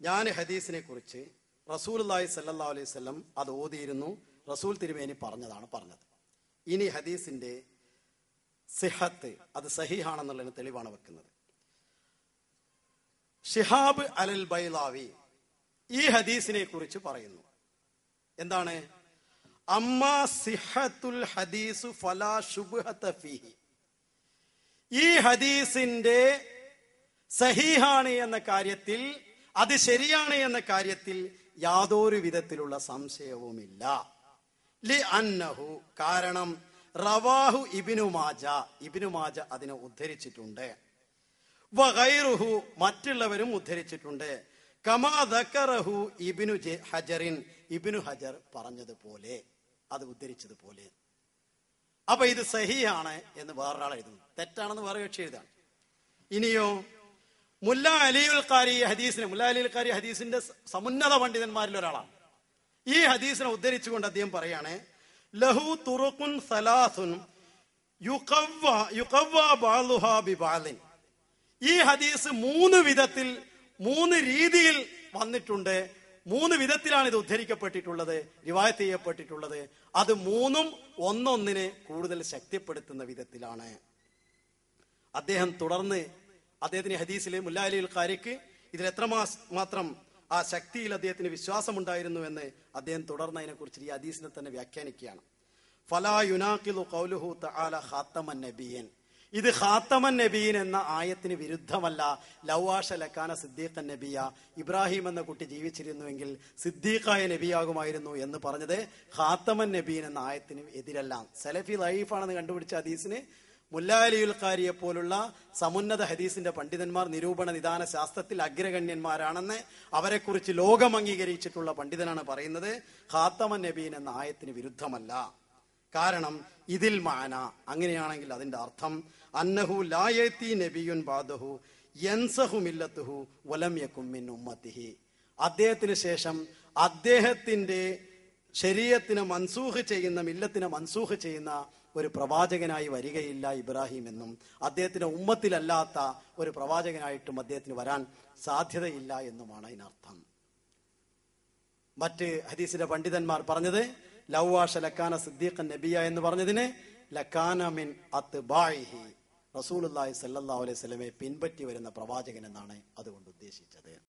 ഞാൻ ഹദീസിനെ കുറിച്ച് റസൂലുള്ളാഹി സ്വല്ലല്ലാഹു അലൈഹി വസല്ലം അത് ഓതിയിരുന്നു, റസൂൽ തിരുമേനി പറഞ്ഞതാണ് പറഞ്ഞത്. ഇനി ഹദീസിന്റെ സിഹത്ത്, അത് സഹീഹാണെന്നുള്ളതിന് തെളിവാണ് വെക്കുന്നത്. ഷിഹാബ് അൽ ബൈളാവി ഈ ഹദീസിനെ കുറിച്ച് പറയുന്നു. എന്താണ്? അമ്മാ സിഹത്തുൽ ഹദീസു ഫലാ ശുബ്ഹത ഫീഹി. ഈ ഹദീസിന്റെ സഹീഹാണ് എന്ന കാര്യത്തിൽ, അത് ശരിയാണ് എന്ന കാര്യത്തിൽ യാതൊരു വിധത്തിലുള്ള സംശയവുമില്ല. ലി അന്നഹു, കാരണം റവാഹു ഇബ്നു മാജ, ഇബ്നു മാജ അതിനെ ഉദ്ധരിച്ചിട്ടുണ്ട്. വഗൈറുഹു, മറ്റുള്ളവരും ഉദ്ധരിച്ചിട്ടുണ്ട്. കമാ ദക്കറഹു ഇബ്നു ഹജറിൻ, ഇബ്നു ഹജർ പറഞ്ഞതുപോലെ, അത് ഉദ്ധരിച്ചതുപോലെ. അപ്പൊ ഇത് സഹിയാണ് എന്ന് വേറൊരാൾ എഴുതുന്നു, തെറ്റാണെന്ന് വേറെ കക്ഷി എഴുതാണ്. ഇനിയോ മുല്ല അലിയുൽ ഖാരി ഹദീസിനെ, മുല്ല അലിയുൽ ഖാരി ഹദീസിന്റെ സമുന്നത പണ്ഡിതന്മാരിൽ ഒരാളാണ്. ഈ ഹദീസിനെ ഉദ്ധരിച്ചുകൊണ്ട് അദ്ദേഹം പറയാണ്, ലഹു തുറുഖുൻ സലാസുൻ യുഖവ്വ ബഅ്ളുഹാ ബിബഅ്ളിൻ. ഈ ഹദീസ് 3 വിധത്തിൽ, 3 രീതിയിൽ വന്നിട്ടുണ്ട്. 3 വിധത്തിലാണ് ഇത് ഉദ്ധരിക്കപ്പെട്ടിട്ടുള്ളത്, റിവായത്ത് ചെയ്യപ്പെട്ടിട്ടുള്ളത്. അത് 3ഉം ഒന്നൊന്നിനെ കൂടുതൽ ശക്തിപ്പെടുത്തുന്ന വിധത്തിലാണ്. അദ്ദേഹം തുടർന്ന് അദ്ദേഹത്തിന് ഹദീസിലെ മുല്ലാ അലിൽ ഖാരിക്ക് ഇതിൽ എത്രമാത്രം ആ ശക്തിയിൽ അദ്ദേഹത്തിന് വിശ്വാസമുണ്ടായിരുന്നു എന്ന് അദ്ദേഹം തുടർന്ന് അതിനെക്കുറിച്ച് ഈ ഹദീസിനെ തന്നെ വ്യാഖ്യാനിക്കുകയാണ്. ഫലാ യുനാഖിലു ഖൗലുഹു തആല ഖാത്തമൻ നബിയ്യൻ. ഇത് ഖാത്തമൻ നബിയൻ എന്ന ആയത്തിന് വിരുദ്ധമല്ല. ലൗവാഷ ലക്കാന സിദ്ദീഖൻ നബിയ, ഇബ്രാഹിം എന്ന കുട്ടി ജീവിച്ചിരുന്നുവെങ്കിൽ സിദ്ദീഖായ നബിയാകുമായിരുന്നു എന്ന് പറഞ്ഞത് ഖാത്തമൻ നബിയൻ എന്ന ആയത്തിന് എതിരല്ല. സലഫി ലൈഫാണെന്ന് കണ്ടുപിടിച്ച ഹദീസിന് മുല്ലാ അലിയുൽ ഖാരിയെ പോലുള്ള സമുന്നത ഹദീസിന്റെ പണ്ഡിതന്മാർ നിരൂപണ നിദാന ശാസ്ത്രത്തിൽ അഗ്രഗണ്യന്മാരാണെന്ന് അവരെക്കുറിച്ച് ലോകം അംഗീകരിച്ചിട്ടുള്ള പണ്ഡിതനാണ് പറയുന്നത് ഖാത്തമൻ നബീൻ എന്ന ആയത്തിന് വിരുദ്ധമല്ല. കാരണം ഇതിൽ മാന, അങ്ങനെയാണെങ്കിൽ അതിന്റെ അർത്ഥം അന്നഹു ലാ യഅതി നബിയുൻ ബഅദഹു യൻസഹു മില്ലത്തുഹു വലം യകും മിൻ ഉമ്മത്തിഹി. അദ്ദേഹത്തിന് ശേഷം അദ്ദേഹത്തിന്റെ ശരീഅത്തിനെ മൻസൂഖ് ചെയ്യുന്ന, മില്ലത്തിനെ മൻസൂഖ് ചെയ്യുന്ന ഒരു പ്രവാചകനായി വരികയില്ല ഇബ്രാഹിം എന്നും അദ്ദേഹത്തിന്റെ ഉമ്മത്തിലല്ലാത്ത ഒരു പ്രവാചകനായിട്ടും അദ്ദേഹത്തിന് വരാൻ സാധ്യതയില്ല എന്നുമാണ് അതിനർത്ഥം. മറ്റ് ഹദീസിന്റെ പണ്ഡിതന്മാർ പറഞ്ഞത് ലൗവാഷ ലക്കാന സിദ്ദീഖൻ നബിയ എന്ന് പറഞ്ഞതിന് ലക്കാന മിൻ അത്ബാഇഹി, റസൂലുള്ളാഹി സ്വല്ലല്ലാഹു അലൈഹി വസല്ലമയെ പിൻപറ്റി വരുന്ന പ്രവാചകൻ എന്നാണ് അതുകൊണ്ട് ഉദ്ദേശിച്ചത്.